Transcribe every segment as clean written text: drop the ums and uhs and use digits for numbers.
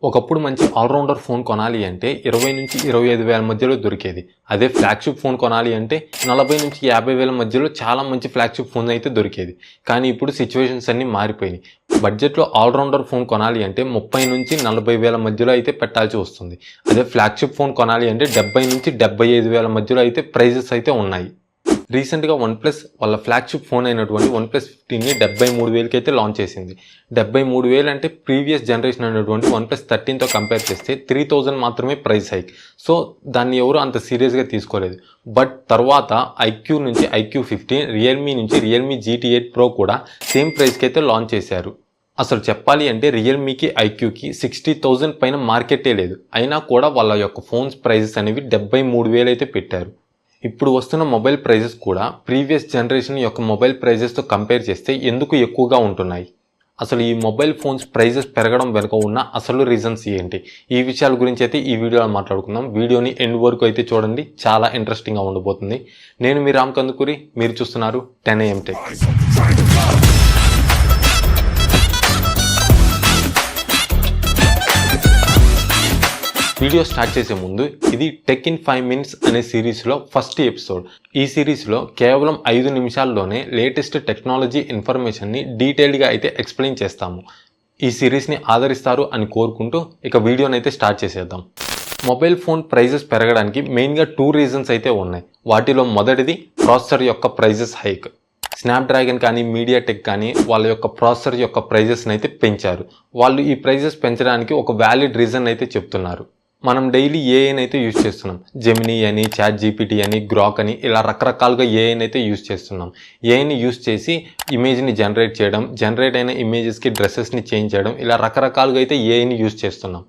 ఒకప్పుడు మంచి allrounder phone కొనాలి అంటే 20 నుంచి 25 వేల మధ్యలో దొరికేది. అదే ఫ్లాగ్షిప్ ఫోన్ కొనాలి అంటే 40 నుంచి 50 వేల మధ్యలో చాలా మంచి ఫ్లాగ్షిప్ ఫోన్ అయితే దొరికేది. కానీ ఇప్పుడు సిచ్యువేషన్స్ అన్నీ మారిపోయినాయి. బడ్జెట్లో ఆల్రౌండర్ ఫోన్ కొనాలి అంటే 30 నుంచి 40 వేల మధ్యలో అయితే పెట్టాల్సి వస్తుంది. అదే ఫ్లాగ్షిప్ ఫోన్ కొనాలి అంటే 70 నుంచి 75 వేల మధ్యలో అయితే ప్రైజెస్ అయితే ఉన్నాయి. రీసెంట్గా వన్ప్లస్ వాళ్ళ ఫ్లాగ్షిప్ ఫోన్ అయినటువంటి వన్ప్లస్ 15ని 73,000కి అయితే లాంచ్ చేసింది. 73,000 అంటే ప్రీవియస్ జనరేషన్ అయినటువంటి వన్ప్లస్ 13తో కంపేర్ చేస్తే 3,000 మాత్రమే ప్రైస్ హైక్. సో దాన్ని ఎవరు అంత సీరియస్గా తీసుకోలేదు. బట్ తర్వాత ఐక్యూ నుంచి ఐక్యూ 15, రియల్మీ నుంచి రియల్మీ GT8 Pro కూడా సేమ్ ప్రైస్కి అయితే లాంచ్ చేశారు. అసలు చెప్పాలి అంటే రియల్మీకి ఐక్యూకి 60,000 పైన మార్కెటే లేదు. అయినా కూడా వాళ్ళ యొక్క ఫోన్స్ ప్రైజెస్ అనేవి 73,000 అయితే పెట్టారు. ఇప్పుడు వస్తున్న మొబైల్ ప్రైజెస్ కూడా ప్రీవియస్ జనరేషన్ యొక్క మొబైల్ ప్రైజెస్తో కంపేర్ చేస్తే ఎందుకు ఎక్కువగా ఉంటున్నాయి? అసలు ఈ మొబైల్ ఫోన్స్ ప్రైజెస్ పెరగడం వెనుక ఉన్న అసలు రీజన్స్ ఏంటి? ఈ విషయాల గురించి అయితే ఈ వీడియోలో మాట్లాడుకుందాం. వీడియోని ఎండ్ వరకు అయితే చూడండి, చాలా ఇంట్రెస్టింగ్గా ఉండబోతుంది. నేను మీ రామ్ కందుకూరి, మీరు చూస్తున్నారు 10am Tech. వీడియో స్టార్ట్ చేసే ముందు ఇది టెక్ ఇన్ 5 minutes అనే సిరీస్లో ఫస్ట్ ఎపిసోడ్. ఈ సిరీస్లో కేవలం 5 నిమిషాల్లోనే లేటెస్ట్ టెక్నాలజీ ఇన్ఫర్మేషన్ని డీటెయిల్డ్గా అయితే ఎక్స్ప్లెయిన్ చేస్తాము. ఈ సిరీస్ని ఆదరిస్తారు అని కోరుకుంటూ ఇక వీడియోని అయితే స్టార్ట్ చేసేద్దాం. మొబైల్ ఫోన్ ప్రైజెస్ పెరగడానికి మెయిన్గా 2 రీజన్స్ అయితే ఉన్నాయి. వాటిలో మొదటిది ప్రాసెసర్ యొక్క ప్రైజెస్ హైక్. స్నాప్డ్రాగన్ కానీ మీడియాటెక్ కానీ వాళ్ళ యొక్క ప్రాసెసర్ యొక్క ప్రైజెస్ని అయితే పెంచారు. వాళ్ళు ఈ ప్రైజెస్ పెంచడానికి ఒక వ్యాలిడ్ రీజన్ అయితే చెప్తున్నారు. మనం డైలీ ఏఐని అయితే యూజ్ చేస్తున్నాం. జెమినీ అని, చాట్ జీపీటీ అని, గ్రాక్ అని ఇలా రకరకాలుగా ఏఐని అయితే యూజ్ చేస్తున్నాం. ఏఐని యూజ్ చేసి ఇమేజ్ని జనరేట్ చేయడం, జనరేట్ అయిన ఇమేజెస్కి డ్రెస్సెస్ని చేంజ్ చేయడం, ఇలా రకరకాలుగా అయితే ఏఐని యూజ్ చేస్తున్నాం.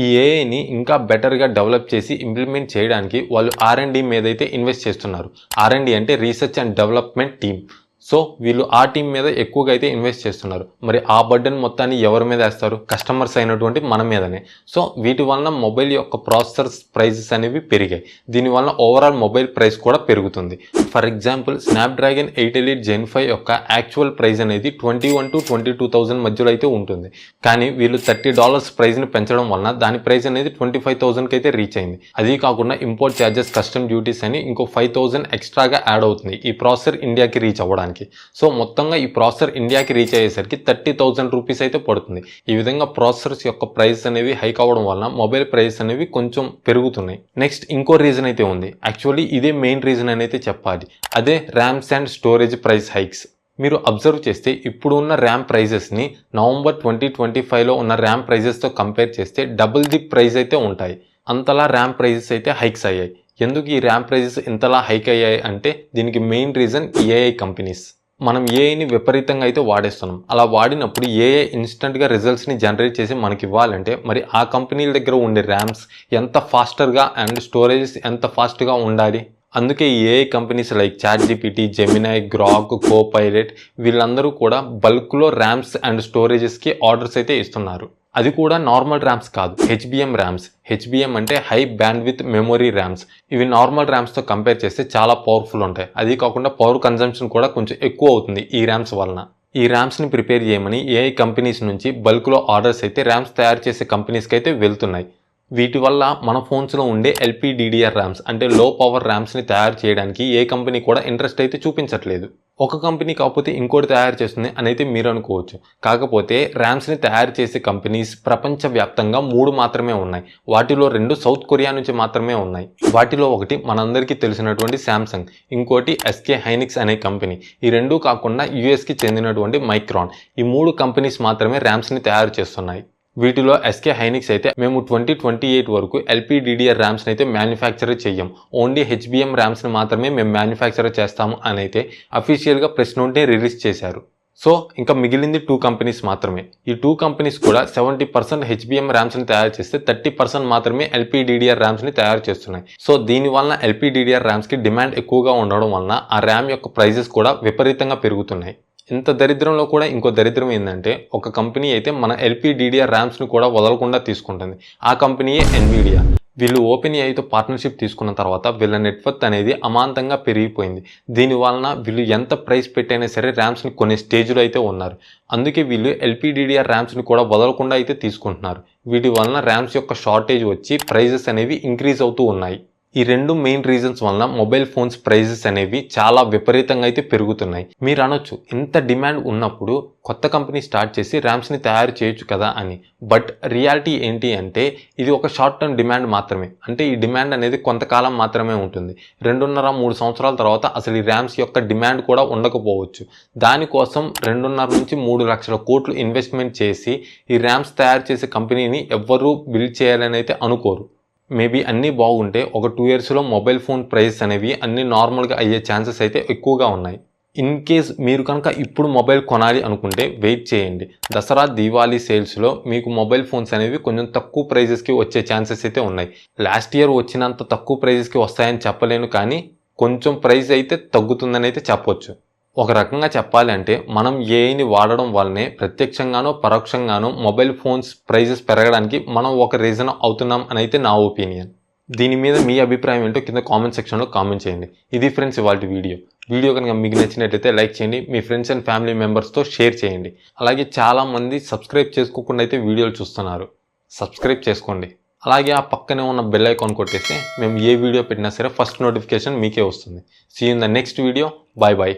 ఈ ఏఐని ఇంకా బెటర్గా డెవలప్ చేసి ఇంప్లిమెంట్ చేయడానికి వాళ్ళు R&D మీద అయితే ఇన్వెస్ట్ చేస్తున్నారు. R&D అంటే research and development team. So వీళ్ళు ఆ టీం మీద ఎక్కువగా అయితే ఇన్వెస్ట్ చేస్తున్నారు. మరి ఆ బర్డెన్ మొత్తాన్ని ఎవరి మీద వేస్తారు? కస్టమర్స్ అయినటువంటి మన మీదనే. సో వీటి వలన మొబైల్ యొక్క ప్రాసెసర్స్ ప్రైజెస్ అనేవి పెరిగాయి. దీనివల్ల ఓవరాల్ మొబైల్ ప్రైస్ కూడా పెరుగుతుంది. For example Snapdragon 8 Elite Gen 5 యొక్క యాక్చువల్ ప్రైస్ అనేది 21,000 to 22,000 మధ్యలో అయితే ఉంటుంది. కానీ వీళ్ళు $30 ప్రైస్ని పెంచడం వలన దాని ప్రైస్ అనేది 25,000కి అయితే రీచ్ అయింది. అదీ కాకుండా ఇంపోర్ట్ ఛార్జెస్, కస్టమ్ డ్యూటీస్ అని ఇంకో 5,000 ఎక్స్ట్రాగా యాడ్ అవుతుంది ఈ ప్రాసెసర్ ఇండియాకి రీచ్ అవ్వడానికి. సో మొత్తంగా ఈ ప్రాసెసర్ ఇండియాకి రీచ్ అయ్యేసరికి 30,000 రూపీస్ అయితే పడుతుంది. ఈ విధంగా ప్రాసెసర్స్ యొక్క ప్రైస్ అనేవి హైక్ అవ్వడం వలన మొబైల్ ప్రైస్ అనేవి కొంచెం పెరుగుతున్నాయి. నెక్స్ట్ ఇంకో రీజన్ అయితే ఉంది. యాక్చువల్లీ ఇదే మెయిన్ రీజన్ అని అయితే చెప్పాలి. అదే rams and storage price hikes. మీరు అబ్జర్వ్ చేస్తే ఇప్పుడు ఉన్న ర్యామ్ ప్రైజెస్ని నవంబర్ 2025లో ఉన్న ర్యామ్ ప్రైజెస్తో కంపేర్ చేస్తే డబుల్ ది ప్రైస్ అయితే ఉంటాయి. అంతలా ర్యామ్ ప్రైజెస్ అయితే హైక్స్ అయ్యాయి. ఎందుకు ఈ ర్యామ్ ప్రైజెస్ ఇంతలా హైక్ అయ్యాయి అంటే దీనికి మెయిన్ రీజన్ ఏఐ కంపెనీస్. మనం ఏఐని విపరీతంగా అయితే వాడేస్తున్నాం. అలా వాడినప్పుడు ఏఐ ఇన్స్టెంట్గా రిజల్ట్స్ని జనరేట్ చేసి మనకి ఇవ్వాలంటే మరి ఆ కంపెనీల దగ్గర ఉండే ర్యామ్స్ ఎంత ఫాస్టర్గా అండ్ స్టోరేజెస్ ఎంత ఫాస్ట్గా ఉండాలి. అందుకే ఈ AI companies like chat GPT, Gemini, Grok, Copilot వీళ్ళందరూ కూడా బల్క్లో ర్యామ్స్ అండ్ స్టోరేజెస్కి ఆర్డర్స్ అయితే ఇస్తున్నారు. అది కూడా నార్మల్ ర్యామ్స్ కాదు, HBM ర్యామ్స్. HBM అంటే హై బ్యాండ్విత్ మెమొరీ ర్యామ్స్. ఇవి నార్మల్ ర్యామ్స్తో కంపేర్ చేస్తే చాలా పవర్ఫుల్ ఉంటాయి. అది కాకుండా పవర్ కన్జంప్షన్ కూడా కొంచెం ఎక్కువ అవుతుంది ఈ ర్యామ్స్ వలన. ఈ ర్యామ్స్ని ప్రిపేర్ చేయమని ఏఐ కంపెనీస్ నుంచి బల్క్లో ఆర్డర్స్ అయితే ర్యామ్స్ తయారు చేసే కంపెనీస్కి అయితే వెళ్తున్నాయి. వీటి వల్ల మన ఫోన్స్లో ఉండే LPDDR ర్యామ్స్ అంటే లో పవర్ ర్యామ్స్ని తయారు చేయడానికి ఏ కంపెనీ కూడా ఇంట్రెస్ట్ అయితే చూపించట్లేదు. ఒక కంపెనీ కాకపోతే ఇంకోటి తయారు చేస్తుంది అని అయితే మీరు అనుకోవచ్చు. కాకపోతే ర్యామ్స్ని తయారు చేసే కంపెనీస్ ప్రపంచవ్యాప్తంగా 3 మాత్రమే ఉన్నాయి. వాటిలో 2 సౌత్ కొరియా నుంచి మాత్రమే ఉన్నాయి. వాటిలో ఒకటి మనందరికీ తెలిసినటువంటి శాంసంగ్, ఇంకోటి SK హైనిక్స్ అనే కంపెనీ. ఈ 2 కాకుండా USకి చెందినటువంటి మైక్రాన్. ఈ 3 కంపెనీస్ మాత్రమే ర్యామ్స్ని తయారు చేస్తున్నాయి. వీటిలో SK హైనిక్స్ అయితే మేము 2028 వరకు LPDDR ర్యామ్స్ని అయితే మ్యానుఫ్యాక్చర్ చెయ్యం, ఓన్లీ HBM ర్యామ్స్ని మాత్రమే మేము మ్యానుఫ్యాక్చర్ చేస్తాము అని అయితే అఫీషియల్గా ప్రెస్ నోట్ని రిలీజ్ చేశారు. సో ఇంకా మిగిలింది 2 కంపెనీస్ మాత్రమే. ఈ 2 కంపెనీస్ కూడా 70% HBM ర్యామ్స్ని తయారు చేస్తే 30% మాత్రమే LPDDR ర్యామ్స్ని తయారు చేస్తున్నాయి. సో దీనివల్ల LPDDR ర్యామ్స్కి డిమాండ్ ఎక్కువగా ఉండడం వలన ఆ ర్యామ్ యొక్క ప్రైజెస్ కూడా విపరీతంగా పెరుగుతున్నాయి. ఇంత దరిద్రంలో కూడా ఇంకో దరిద్రం ఏంటంటే ఒక కంపెనీ అయితే మన LPDDR ర్యామ్స్ని కూడా వదలకుండా తీసుకుంటుంది. ఆ కంపెనీయే ఎన్విడియా. వీళ్ళు ఓపెన్ ఏఐతో పార్ట్నర్షిప్ తీసుకున్న తర్వాత వీళ్ళ నెట్వర్త్ అనేది అమాంతంగా పెరిగిపోయింది. దీని వలన వీళ్ళు ఎంత ప్రైస్ పెట్టైనా సరే ర్యామ్స్ని కొనే స్టేజ్లో అయితే ఉన్నారు. అందుకే వీళ్ళు LPDDR ర్యామ్స్ని కూడా వదలకుండా అయితే తీసుకుంటున్నారు. వీటి వలన ర్యామ్స్ యొక్క షార్టేజ్ వచ్చి ప్రైజెస్ అనేవి ఇంక్రీజ్ అవుతూ ఉన్నాయి. ఈ రెండు మెయిన్ రీజన్స్ వలన మొబైల్ ఫోన్స్ ప్రైజెస్ అనేవి చాలా విపరీతంగా అయితే పెరుగుతున్నాయి. మీరు అనొచ్చు, ఇంత డిమాండ్ ఉన్నప్పుడు కొత్త కంపెనీ స్టార్ట్ చేసి ర్యామ్స్ని తయారు చేయొచ్చు కదా అని. బట్ రియాలిటీ ఏంటి అంటే ఇది ఒక షార్ట్ టర్మ్ డిమాండ్ మాత్రమే. అంటే ఈ డిమాండ్ అనేది కొంతకాలం మాత్రమే ఉంటుంది. 2.5-3 సంవత్సరాల తర్వాత అసలు ఈ ర్యామ్స్ యొక్క డిమాండ్ కూడా ఉండకపోవచ్చు. దానికోసం 2.5 నుంచి 3 లక్షల కోట్లు ఇన్వెస్ట్మెంట్ చేసి ఈ ర్యామ్స్ తయారు చేసే కంపెనీని ఎవ్వరూ బిల్డ్ చేయాలని అయితే అనుకోరు. మేబీ అన్నీ బాగుంటే ఒక 2 ఇయర్స్లో మొబైల్ ఫోన్ ప్రైస్ అనేవి అన్నీ నార్మల్గా అయ్యే ఛాన్సెస్ అయితే ఎక్కువగా ఉన్నాయి. ఇన్ కేస్ మీరు కనుక ఇప్పుడు మొబైల్ కొనాలి అనుకుంటే వెయిట్ చేయండి. దసరా దీవాళీ సేల్స్లో మీకు మొబైల్ ఫోన్స్ అనేవి కొంచెం తక్కువ ప్రైజెస్కి వచ్చే ఛాన్సెస్ అయితే ఉన్నాయి. లాస్ట్ ఇయర్ వచ్చినంత తక్కువ ప్రైజెస్కి వస్తాయని చెప్పలేను, కానీ కొంచెం ప్రైస్ అయితే తగ్గుతుందని అయితే చెప్పొచ్చు. ఒక రకంగా చెప్పాలి అంటే మనం ఏఐని వాడడం వల్లనే ప్రత్యక్షంగానో పరోక్షంగానో మొబైల్ ఫోన్స్ ప్రైజెస్ పెరగడానికి మనం ఒక రీజన్ అవుతున్నాం అని అయితే నా ఒపీనియన్. దీని మీద మీ అభిప్రాయం ఏంటో కింద కామెంట్ సెక్షన్లో కామెంట్ చేయండి. ఇది ఫ్రెండ్స్ ఇవాళ వీడియో కనుక మీకు నచ్చినట్లయితే లైక్ చేయండి, మీ ఫ్రెండ్స్ అండ్ ఫ్యామిలీ మెంబర్స్తో షేర్ చేయండి. అలాగే చాలామంది సబ్స్క్రైబ్ చేసుకోకుండా అయితే వీడియోలు చూస్తున్నారు, సబ్స్క్రైబ్ చేసుకోండి. అలాగే ఆ పక్కనే ఉన్న బెల్ ఐకాన్ కొట్టేస్తే మేము ఏ వీడియో పెట్టినా సరే ఫస్ట్ నోటిఫికేషన్ మీకే వస్తుంది. See you in the next video. Bye bye.